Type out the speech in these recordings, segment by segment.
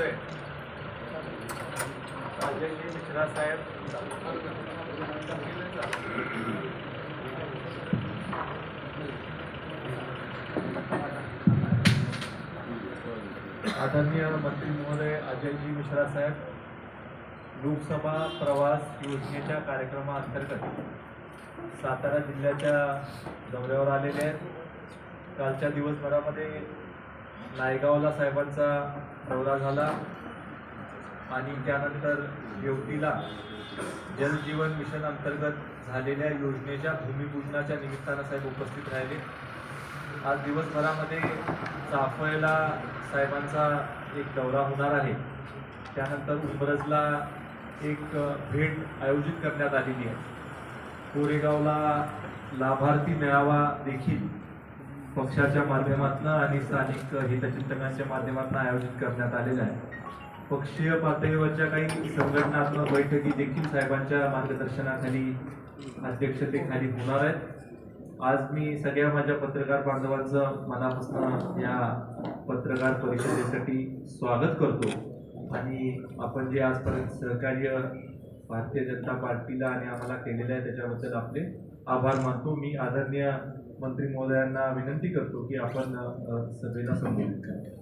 महोदय, अजय जी मिश्रा साहेब, आदरणीय मंत्री महोदय अजय जी मिश्रा साहेब, लोकसभा प्रवास योजनेच्या कार्यक्रमाअंतर्गत सातारा जिल्ह्याच्या दौऱ्यावर आलेले आहेत. कालच्या दिवसभरामध्ये नायगावला साहेबांचा दौरा झाला आणि त्यानंतर देवटीला जलजीवन मिशन अंतर्गत झालेल्या योजनेच्या भूमिपूजनाच्या निमित्तानं साहेब उपस्थित राहिले. आज दिवसभरामध्ये चाफळला साहेबांचा एक दौरा होणार आहे. त्यानंतर उंबरजला एक भेट आयोजित करण्यात आलेली आहे. कोरेगावला लाभार्थी मेळावा देखील पक्षाच्या माध्यमातून आणि स्थानिक हितचिंतकांच्या माध्यमातून आयोजित करण्यात आलेला आहे. पक्षीय पातळीवरच्या काही संघटनात्मक बैठकी देखील साहेबांच्या मार्गदर्शनाखाली अध्यक्षतेखाली होणार आहेत. आज मी सगळ्या माझ्या पत्रकार बांधवांचं मनापासून या पत्रकार परिषदेसाठी स्वागत करतो आणि आपण जे आजपर्यंत सहकार्य भारतीय जनता पार्टीला आणि आम्हाला केलेलं आहे त्याच्याबद्दल आपले आभार मानतो. मी आदरणीय मंत्री महोदयांना विनंती करतो की आपण सभेला संबोधित करा.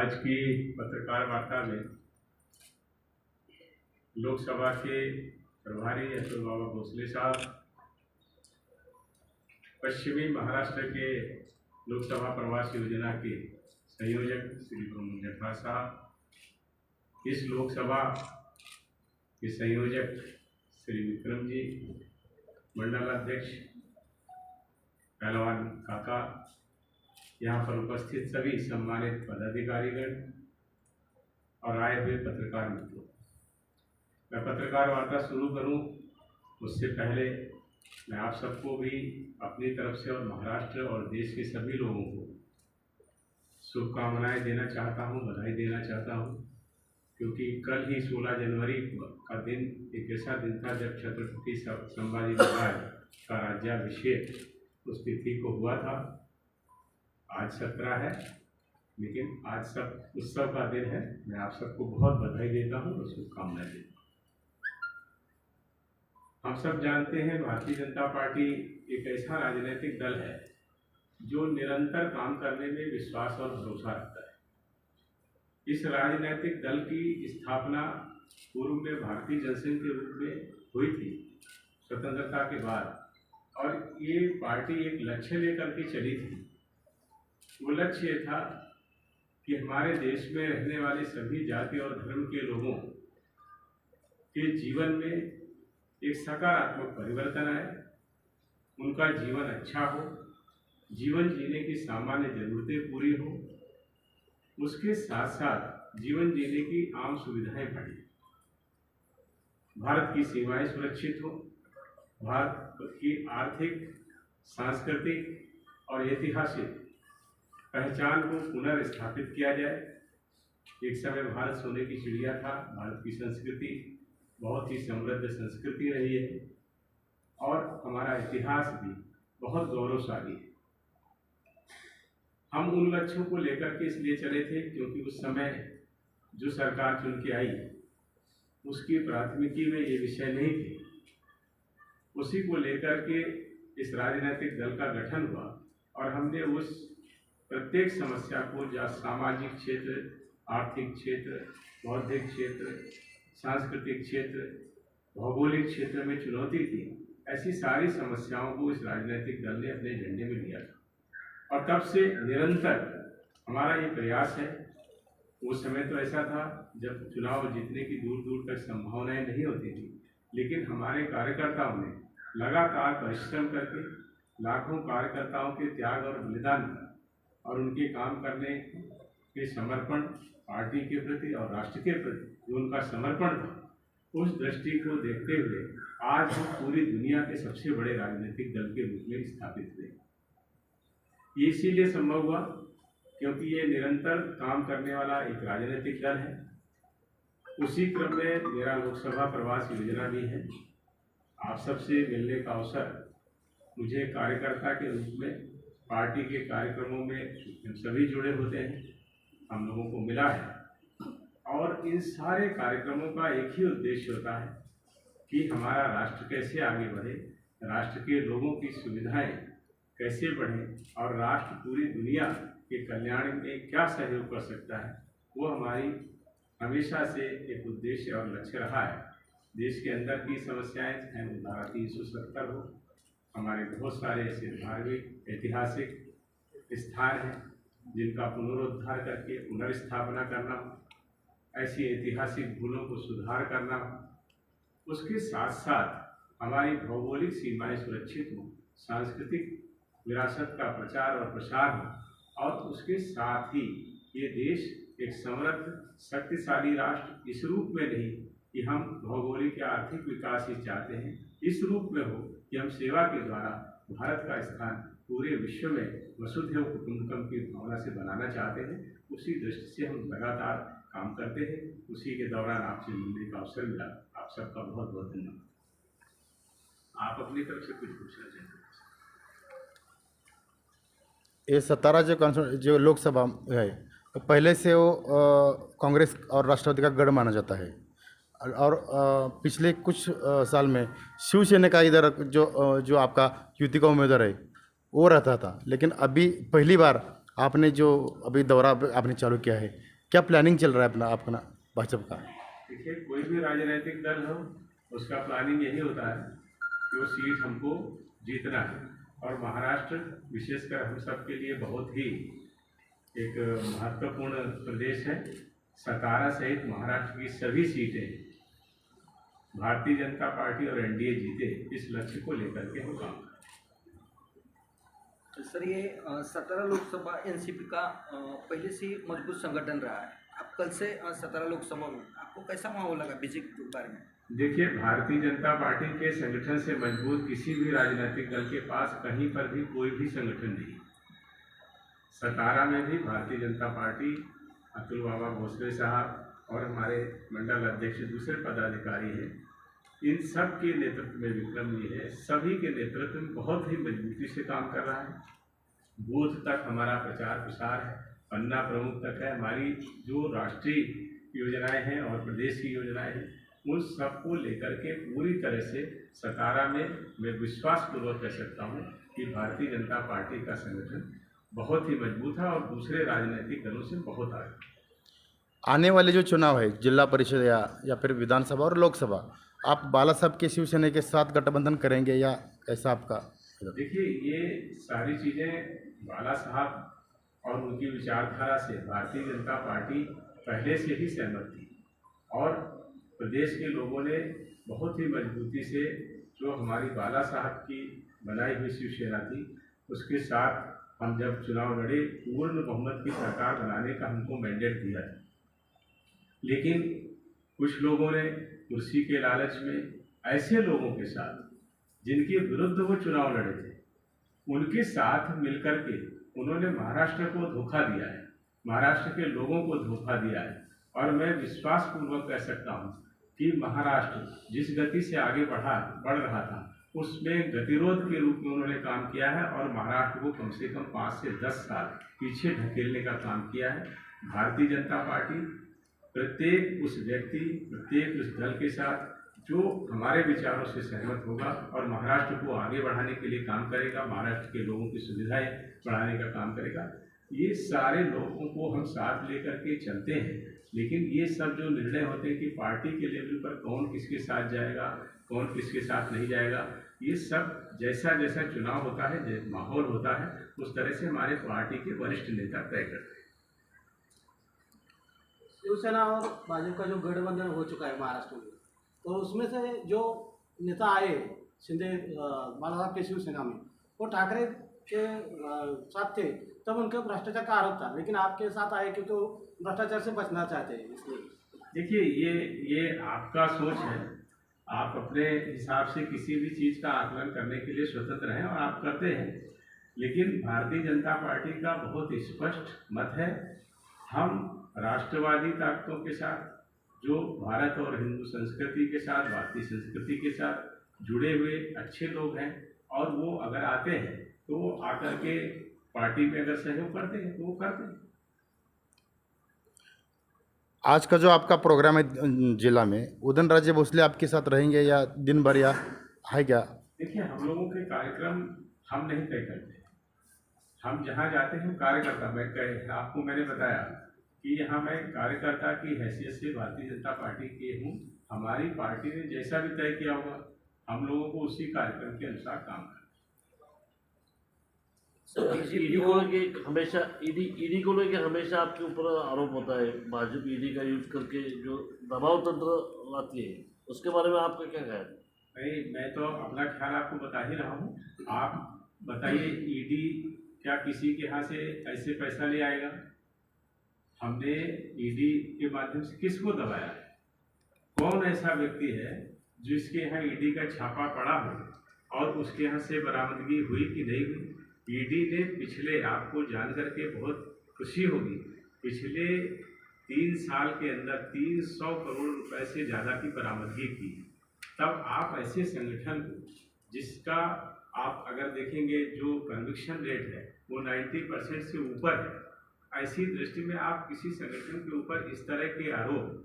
आज की पत्रकार वार्ता में लोकसभा के प्रभारी अतुल बाबा भोसले साहब, पश्चिमी महाराष्ट्र के लोकसभा प्रवास योजना के संयोजक श्री प्रमोद जठवा साहब, इस लोकसभा के संयोजक श्री विक्रम जी, मंडल अध्यक्ष पहलवान काका, यहाँ पर उपस्थित सभी सम्मानित पदाधिकारीगण और आए हुए पत्रकार मित्रों, मैं पत्रकार वार्ता शुरू करूं उससे पहले मैं आप सबको भी अपनी तरफ से और महाराष्ट्र और देश के सभी लोगों को शुभकामनाएं देना चाहता हूं, बधाई देना चाहता हूं, क्योंकि कल ही 16 जनवरी का दिन एक ऐसा दिन था जब छत्रपति संभाजी महाराज का राज्याभिषेक उस तिथि को हुआ था. आज 17 है, लेकिन आज सब उत्सव का दिन है. मैं आप सबको बहुत बधाई देता हूं और शुभकामनाएं देता हूं. हम सब जानते हैं भारतीय जनता पार्टी एक ऐसा राजनीतिक दल है जो निरंतर काम करने में विश्वास और भरोसा रखता है. इस राजनीतिक दल की स्थापना पूर्व में भारतीय जनसंघ के रूप में हुई थी स्वतंत्रता के बाद, और ये पार्टी एक लक्ष्य लेकर के चली थी. वो लक्ष्य ये था कि हमारे देश में रहने वाले सभी जाति और धर्म के लोगों के जीवन में एक सकारात्मक परिवर्तन आए, उनका जीवन अच्छा हो, जीवन जीने की सामान्य जरूरतें पूरी हो, उसके साथ साथ जीवन जीने की आम सुविधाएं बढ़े, भारत की सीमाएं सुरक्षित हो, भारत की आर्थिक, सांस्कृतिक और ऐतिहासिक पहचान को पुनर्स्थापित किया जाए. एक समय भारत सोने की चिड़िया था. भारत की संस्कृति बहुत ही समृद्ध संस्कृति रही है और हमारा इतिहास भी बहुत गौरवशाली है. हम उन लक्ष्यों को लेकर के इसलिए चले थे क्योंकि उस समय जो सरकार चुन के आई उसकी प्राथमिकी में ये विषय नहीं थे. उसी को लेकर के इस राजनीतिक दल का गठन हुआ और हमने उस प्रत्येक समस्या को, जहाँ सामाजिक क्षेत्र, आर्थिक क्षेत्र, बौद्धिक क्षेत्र, सांस्कृतिक क्षेत्र, भौगोलिक क्षेत्र में चुनौती थी, ऐसी सारी समस्याओं को इस राजनीतिक दल ने अपने एजेंडे में लिया था. और तब से निरंतर हमारा ये प्रयास है. उस समय तो ऐसा था जब चुनाव जीतने की दूर दूर तक संभावनाएं नहीं होती थी, लेकिन हमारे कार्यकर्ताओं ने लगातार परिश्रम करके, लाखों कार्यकर्ताओं के त्याग और बलिदान और उनके काम करने के समर्पण, पार्टी के प्रति और राष्ट्र के प्रति जो उनका समर्पण था, उस दृष्टि को देखते हुए आज हम पूरी दुनिया के सबसे बड़े राजनीतिक दल के रूप में स्थापित हुए. ये इसीलिए संभव हुआ क्योंकि ये निरंतर काम करने वाला एक राजनीतिक दल है. उसी क्रम में मेरा लोकसभा प्रवास योजना भी है. आप सबसे मिलने का अवसर मुझे कार्यकर्ता के रूप में पार्टी के कार्यक्रमों में हम सभी जुड़े होते हैं, हम लोगों को मिला है। और इन सारे कार्यक्रमों का एक ही उद्देश्य होता है कि हमारा राष्ट्र कैसे आगे बढ़े, राष्ट्र के लोगों की सुविधाएं कैसे बढ़ें और राष्ट्र पूरी दुनिया के कल्याण में क्या सहयोग कर सकता है, वो हमारी हमेशा से एक उद्देश्य और लक्ष्य रहा है। देश के अंदर की समस्याएं चाहे वो धारा 370 हो, हमारे बहुत सारे ऐसे धार्मिक ऐतिहासिक स्थान हैं जिनका पुनरुद्धार करके पुनर्स्थापना करना, ऐसी ऐतिहासिक भूलों को सुधार करना, उसके साथ साथ हमारी भौगोलिक सीमाएं सुरक्षित हों, सांस्कृतिक विरासत का प्रचार और प्रसार हो, और उसके साथ ही ये देश एक समृद्ध शक्तिशाली राष्ट्र इस रूप में नहीं कि हम भौगोलिक या आर्थिक विकास ही चाहते हैं, इस रूप में हो कि हम सेवा के द्वारा भारत का स्थान पूरे विश्व में वसुधैव कुटुंबकम की भावना से बनाना चाहते हैं। उसी दृष्टि से हम लगातार काम करते हैं। उसी के दौरान आपसे मिलने का अवसर मिला। आप सबका बहुत बहुत धन्यवाद। आप अपनी तरफ से कुछ पूछना चाहेंगे? ये 17 जो लोकसभा है, तो पहले से वो कांग्रेस और राष्ट्रवादी का गढ़ माना जाता है, और पिछले कुछ साल में शिवसेना का इधर जो आपका युति का उम्मीदवार है वो रहता था, लेकिन अभी पहली बार आपने जो अभी दौरा आपने चालू किया है, क्या प्लानिंग चल रहा है अपना भाजपा का? देखिए, कोई भी राजनीतिक दल हो उसका प्लानिंग यही होता है कि वो सीट हमको जीतना है, और महाराष्ट्र विशेषकर हम सब के लिए बहुत ही एक महत्वपूर्ण प्रदेश है। सतारा सहित महाराष्ट्र की सभी सीटें भारतीय जनता पार्टी और एनडीए जीते, इस लक्ष्य को लेकर के हम काम करें। सर, ये 17 लोकसभा एनसीपी का पहले से ही मजबूत संगठन रहा है। अब कल से 17 लोकसभा में आपको कैसा माहौल लगा बीजेपी के बारे में? देखिए, भारतीय जनता पार्टी के संगठन से मजबूत किसी भी राजनीतिक दल के पास कहीं पर भी कोई भी संगठन नहीं। सतारा में भी भारतीय जनता पार्टी, अतुल बाबा भोसले साहब और हमारे मंडल अध्यक्ष दूसरे पदाधिकारी हैं, इन सब के नेतृत्व में विक्रम जी है, सभी के नेतृत्व में बहुत ही मजबूती से काम कर रहा है। बूथ तक हमारा प्रचार प्रसार है, पन्ना प्रमुख तक है। हमारी जो राष्ट्रीय योजनाएं हैं और प्रदेश की योजनाएं हैं, उन सबको लेकर के पूरी तरह से सतारा में मैं विश्वासपूर्वक कह सकता हूं कि भारतीय जनता पार्टी का संगठन बहुत ही मजबूत है और दूसरे राजनीतिक दलों से बहुत आगे। आने वाले जो चुनाव है, जिला परिषद या फिर विधानसभा और लोकसभा, आप बाला साहब के शिवसेना के साथ गठबंधन करेंगे या कैसा आपका? देखिए, ये सारी चीज़ें बाला साहब और उनकी विचारधारा से भारतीय जनता पार्टी पहले से ही सहमत थी, और प्रदेश के लोगों ने बहुत ही मजबूती से जो हमारी बाला साहब की बनाई हुई शिवसेना थी, उसके साथ हम जब चुनाव लड़े, पूर्ण बहुमत की सरकार बनाने का हमको मैंडेट दिया था। लेकिन कुछ लोगों ने कुर्सी के लालच में ऐसे लोगों के साथ जिनके विरुद्ध वो चुनाव लड़े थे, उनके साथ मिलकर के उन्होंने महाराष्ट्र को धोखा दिया है, महाराष्ट्र के लोगों को धोखा दिया है। और मैं विश्वासपूर्वक कह सकता हूँ कि महाराष्ट्र जिस गति से आगे बढ़ रहा था, उसमें गतिरोध के रूप में उन्होंने काम किया है, और महाराष्ट्र को कम से कम 5 से 10 साल पीछे ढकेलने का काम किया है। भारतीय जनता पार्टी प्रत्येक उस व्यक्ति, प्रत्येक उस दल के साथ जो हमारे विचारों से सहमत होगा और महाराष्ट्र को आगे बढ़ाने के लिए काम करेगा, महाराष्ट्र के लोगों की सुविधाएं बढ़ाने का काम करेगा। ये सारे लोगों को हम साथ लेकर के चलते हैं, लेकिन ये सब जो निर्णय होते हैं कि पार्टी के लेवल पर कौन किसके साथ जाएगा, कौन किसके साथ नहीं जाएगा, ये सब जैसा जैसा चुनाव होता है, जैसा माहौल होता है, उस तरह से हमारे पार्टी के वरिष्ठ नेता तय करते हैं। शिवसेना और भाजपा का जो गठबंधन हो चुका है महाराष्ट्र में, तो उसमें से जो नेता आए शिंदे बाला साहब के शिवसेना में, वो ठाकरे के साथ थे, तब उनका भ्रष्टाचार का आरोप था, लेकिन आपके साथ आए क्योंकि वो भ्रष्टाचार से बचना चाहते हैं, इसलिए। देखिए, ये आपका सोच है, आप अपने हिसाब से किसी भी चीज़ का आकलन करने के लिए स्वतंत्र हैं और आप करते हैं, लेकिन भारतीय जनता पार्टी का बहुत स्पष्ट मत है। हम राष्ट्रवादी ताकतों के साथ, जो भारत और हिंदू संस्कृति के साथ, भारतीय संस्कृति के साथ जुड़े हुए अच्छे लोग हैं, और वो अगर आते हैं तो वो आकर के पार्टी में अगर सहयोग करते हैं तो वो करते हैं। आज का जो आपका प्रोग्राम है जिला में, उदयन राजे भोसले आपके साथ रहेंगे या दिन भर या है क्या? देखिए, हम लोगों के कार्यक्रम हम नहीं तय करते। हम जहाँ जाते हैं कार्यकर्ता, आपको मैंने बताया कि यहाँ मैं कार्यकर्ता की हैसियत से भारतीय जनता पार्टी के हूँ। हमारी पार्टी ने जैसा भी तय किया होगा हम लोगों को उसी कार्यक्रम के अनुसार काम करना। ईडी को लेके हमेशा ईडी को लेके हमेशा आपके ऊपर आरोप होता है, भाजपा ईडी का यूज करके जो दबाव तंत्र लाती है, उसके बारे में आपका क्या ख्याल है? नहीं, मैं तो अपना ख्याल आपको बता ही रहा हूँ। आप बताइए, ईडी क्या किसी के यहाँ से ऐसे पैसा ले आएगा? हमने ईडी के माध्यम से किसको दबाया है? कौन ऐसा व्यक्ति है जिसके यहाँ ईडी का छापा पड़ा हो और उसके यहाँ से बरामदगी हुई कि नहीं हुई? ईडी ने पिछले, आपको जान करके बहुत खुशी होगी, पिछले 3 साल के अंदर 300 करोड़ रुपए से ज़्यादा की बरामदगी की। तब आप ऐसे संगठन को, जिसका आप अगर देखेंगे जो कन्विक्शन रेट है वो 90% से ऊपर है, ऐसी दृष्टि में आप किसी संगठन के ऊपर इस तरह के आरोप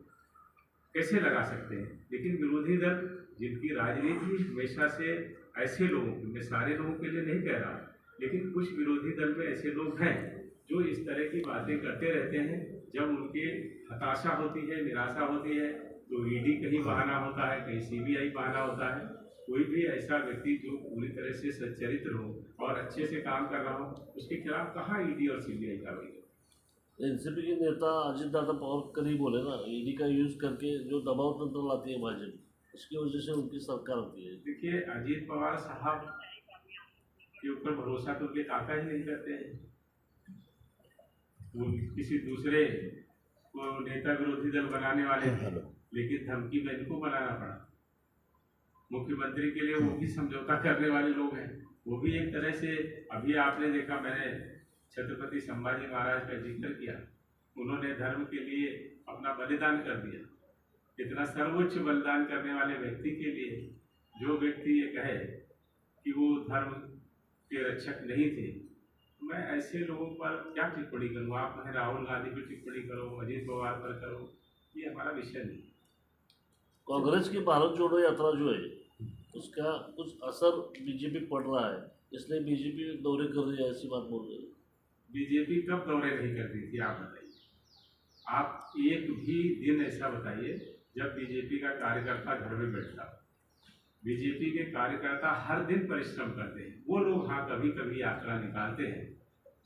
कैसे लगा सकते हैं? लेकिन विरोधी दल जिनकी राजनीति हमेशा से ऐसे लोगों की, मैं सारे लोगों के लिए नहीं कह रहा, लेकिन कुछ विरोधी दल में ऐसे लोग हैं जो इस तरह की बातें करते रहते हैं। जब उनके हताशा होती है, निराशा होती है, तो ईडी कहीं बहाना होता है, कहीं सीबीआई बहाना होता है। कोई भी ऐसा व्यक्ति जो पूरी तरह से सच्चरित्र हो और अच्छे से काम कर रहा हो, उसके खिलाफ कहाँ ईडी और सीबीआई कार्रवाई? एनसीपी के नेता अजित दादा पवार करीब बोले ना, ईडी का यूज करके जो दबाव तंत्र लाती है भाजपा, उसकी वजह से उनकी सरकार होती है। देखिए, अजित पवार साहब के ऊपर भरोसा तो उनके काका ही नहीं करते हैं। वो किसी दूसरे को नेता विरोधी दल बनाने वाले थे, लेकिन धमकी में इनको बनाना पड़ा। मुख्यमंत्री के लिए वो भी समझौता करने वाले लोग हैं। वो भी एक तरह से, अभी आपने देखा, मैंने छत्रपति संभाजी महाराज का जिक्र किया, उन्होंने धर्म के लिए अपना बलिदान कर दिया। इतना सर्वोच्च बलिदान करने वाले व्यक्ति के लिए जो व्यक्ति ये कहे कि वो धर्म के रक्षक नहीं थे, मैं ऐसे लोगों पर क्या टिप्पणी करूँ? आप कहें राहुल गांधी पर टिप्पणी करो, अजित पवार पर करो, ये हमारा विषय नहीं। कांग्रेस की भारत जोड़ो यात्रा जो है उसका कुछ असर बीजेपी पड़ रहा है, इसलिए बीजेपी दौरे कर रही है, ऐसी बात बोल रही है। बीजेपी कब दौरे नहीं करती थी, आप बताइए। आप एक भी दिन ऐसा बताइए जब बीजेपी का कार्यकर्ता घर में बैठता। बीजेपी के कार्यकर्ता हर दिन परिश्रम करते हैं। वो लोग हाँ कभी कभी यात्रा निकालते हैं,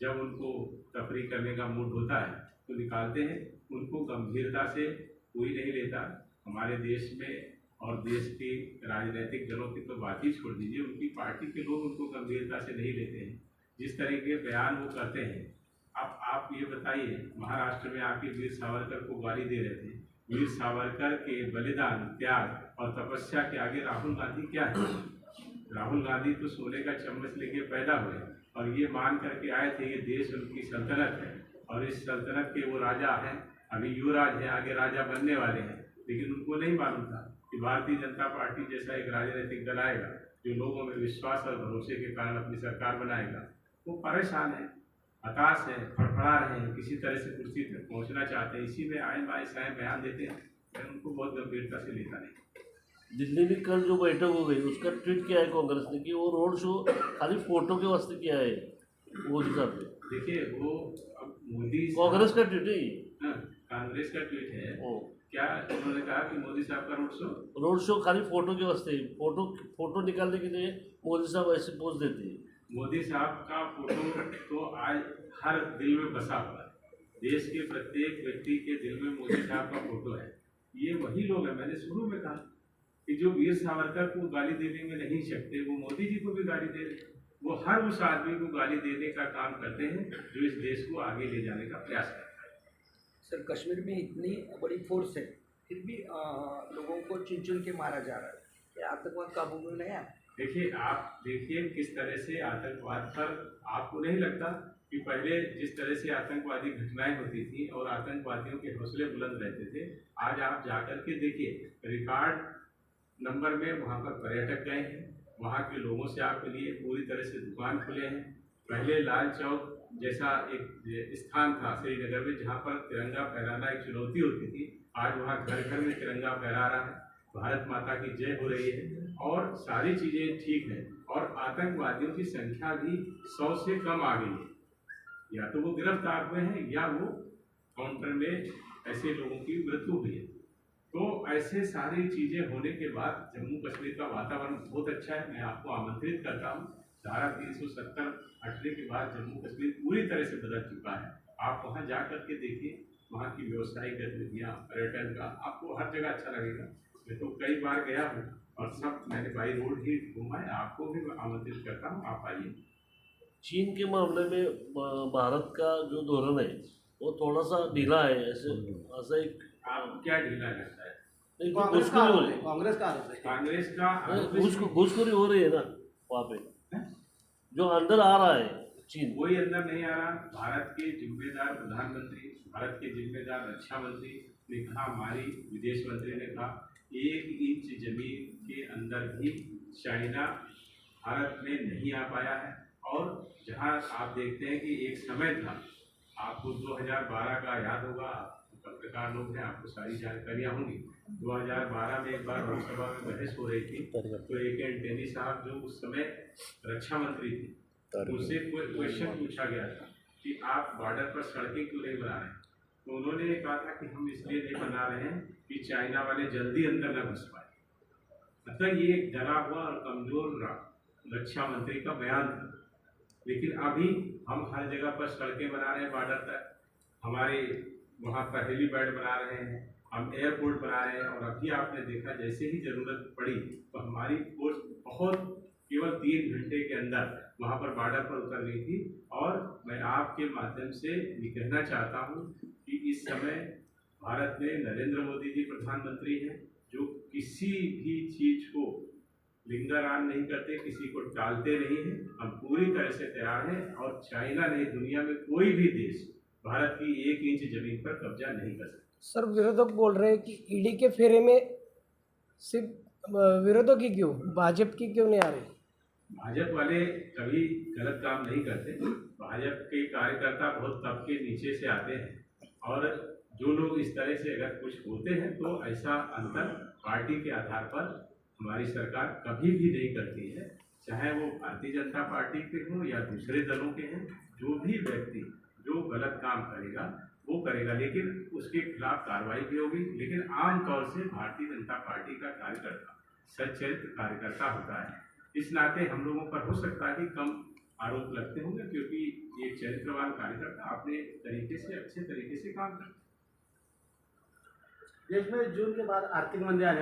जब उनको तफरीह करने का मूड होता है तो निकालते हैं। उनको गंभीरता से कोई नहीं लेता। हमारे देश में और देश के राजनीतिक दलों की तो बात ही छोड़ दीजिए, उनकी पार्टी के लोग उनको गंभीरता से नहीं लेते हैं। जिस तरह के बयान वो करते हैं, अब आप ये बताइए, महाराष्ट्र में आके वीर सावरकर को गाली दे रहे थे। वीर सावरकर के बलिदान, त्याग और तपस्या के आगे राहुल गांधी क्या है? राहुल गांधी तो सोने का चम्मच लेके पैदा हुए और ये मान करके आए थे ये देश उनकी सल्तनत है और इस सल्तनत के वो राजा हैं, अभी युवराज हैं, आगे राजा बनने वाले हैं। लेकिन उनको नहीं मालूम था कि भारतीय जनता पार्टी जैसा एक राजनीतिक दल आएगा जो लोगों में विश्वास और भरोसे के कारण अपनी सरकार बनाएगा। वो परेशान है, हताश है, फड़फड़ा रहे हैं, किसी तरह से कुर्सी तक पहुंचना चाहते हैं, इसी में आए बाएं साएं बयान देते हैं। मैं उनको बहुत गंभीरता से लेता नहीं। दिल्ली में कल जो बैठक हो गई उसका ट्वीट किया है कांग्रेस ने कि वो रोड शो खाली फोटो के वास्ते किया है मोदी साहब ने। देखिए, वो अब मोदी कांग्रेस का ट्वीट है, कांग्रेस का ट्वीट है। क्या उन्होंने कहा कि मोदी साहब का रोड शो खाली फोटो के वास्ते, फोटो निकालने के लिए मोदी साहब ऐसे पोज देते हैं। मोदी साहब का फोटो तो आज हर दिल में बसा हुआ है। देश के प्रत्येक व्यक्ति के दिल में मोदी साहब का फोटो है। ये वही लोग हैं, मैंने शुरू में कहा कि जो वीर सावरकर को गाली देने में नहीं सकते, वो मोदी जी को भी गाली दे रहे। वो हर उस आदमी को गाली देने का काम करते हैं जो इस देश को आगे ले जाने का प्रयास करता है। सर, कश्मीर में इतनी बड़ी फोर्स है, फिर भी लोगों को चुन चुन के मारा जा रहा है। ये आतंकवाद काबू में नहीं आया? देखिए, आप देखिए किस तरह से आतंकवाद पर, आपको नहीं लगता कि पहले जिस तरह से आतंकवादी घटनाएं होती थी और आतंकवादियों के हौसले बुलंद रहते थे, आज आप जाकर के देखिए रिकॉर्ड नंबर में वहाँ पर पर्यटक गए हैं, वहाँ के लोगों से आप मिलिए, पूरी तरह से दुकान खुले हैं। पहले लाल चौक जैसा एक स्थान था श्रीनगर में जहाँ पर तिरंगा फहराना एक चुनौती होती थी, आज वहाँ घर घर में तिरंगा फहरा रहा है। भारत माता की जय हो रही है और सारी चीज़ें ठीक हैं और आतंकवादियों की संख्या भी 100 से कम आ गई है। या तो वो गिरफ्तार हुए हैं या वो काउंटर में ऐसे लोगों की मृत्यु हुई है। तो ऐसे सारी चीज़ें होने के बाद जम्मू कश्मीर का वातावरण बहुत अच्छा है। मैं आपको आमंत्रित करता हूँ, धारा 370 हटने के बाद जम्मू कश्मीर पूरी तरह से बदल चुका है। आप वहाँ जा कर के देखिए, वहाँ की व्यवसायिक गतिविधियाँ, पर्यटन का आपको हर जगह अच्छा लगेगा। मैं तो कई बार गया हूँ और सब मैंने बाई रोड ही घूमा है। आपको भी आमंत्रित करता हूँ, आप आइए। चीन के मामले में भारत का जो धोरण है वो थोड़ा सा ढीला है, ऐसे ऐसा एक आपको क्या ढीला लगता है? नहीं, कांग्रेस का घूसखोरी हो आरोप रही है, है, कांग्रेस का आरोप है। कांग्रेस का आरोप है। घूसखोरी हो रही है ना वहाँ पे, जो अंदर आ रहा है चीन। कोई अंदर नहीं आ रहा। भारत के जिम्मेदार प्रधानमंत्री, भारत के जिम्मेदार रक्षा मंत्री ने कहा, हमारी विदेश मंत्री ने कहा, 1 इंच जमीन के अंदर भी चाइना भारत में नहीं आ पाया है। और जहां आप देखते हैं कि एक समय था, आपको 2012 का याद होगा, पत्रकार लोग हैं, आपको सारी जानकारियां होंगी। 2012 में एक बार लोकसभा में बहस हो रही थी, तो एक एंटेनी साहब जो उस समय रक्षा मंत्री थे, उनसे क्वेश्चन पूछा गया था कि आप बॉर्डर पर सड़कें क्यों नहीं बना रहे हैं। तो उन्होंने ये कहा था कि हम इसलिए नहीं बना रहे हैं कि चाइना वाले जल्दी अंदर न घुस पाए। मतलब ये एक डरा हुआ और कमजोर रक्षा मंत्री का बयान था। लेकिन अभी हम हर जगह पर सड़कें बना रहे हैं, बॉर्डर तक हमारे वहाँ पर हेलीपैड बना रहे हैं, हम एयरपोर्ट बना रहे हैं। और अभी आपने देखा, जैसे ही ज़रूरत पड़ी तो हमारी फोर्स बहुत केवल 3 घंटे के अंदर वहाँ पर बॉर्डर पर उतर गई थी। और मैं आपके माध्यम से ये कहना चाहता हूँ कि इस समय भारत में नरेंद्र मोदी जी प्रधानमंत्री हैं, जो किसी भी चीज़ को लिंगारान नहीं करते, किसी को टालते नहीं हैं। हम पूरी तरह से तैयार हैं और चाइना नहीं, दुनिया में कोई भी देश भारत की 1 इंच जमीन पर कब्जा नहीं कर सकता। सर, विरोधक बोल रहे हैं कि ईडी के फेरे में सिर्फ विरोधक ही क्यों, भाजपा की क्यों नहीं आ रही? भाजपा वाले कभी गलत काम नहीं करते। भाजपा के कार्यकर्ता बहुत तबके नीचे से आते हैं और जो लोग इस तरह से अगर कुछ होते हैं तो ऐसा अंतर पार्टी के आधार पर हमारी सरकार कभी भी नहीं करती है। चाहे वो भारतीय जनता पार्टी के हों या दूसरे दलों के हैं, जो भी व्यक्ति जो गलत काम करेगा वो करेगा, लेकिन उसके खिलाफ कार्रवाई भी होगी। लेकिन आमतौर से भारतीय जनता पार्टी का कार्यकर्ता सच्चरित्र कार्यकर्ता होता है। इस नाते हम लोगों पर हो सकता है कि कम आरोप लगते होंगे, क्योंकि एक चरित्रवान कार्यकर्ता अपने तरीके से अच्छे तरीके से काम करते हैं। देश में जून के बाद आर्थिक मंदी आने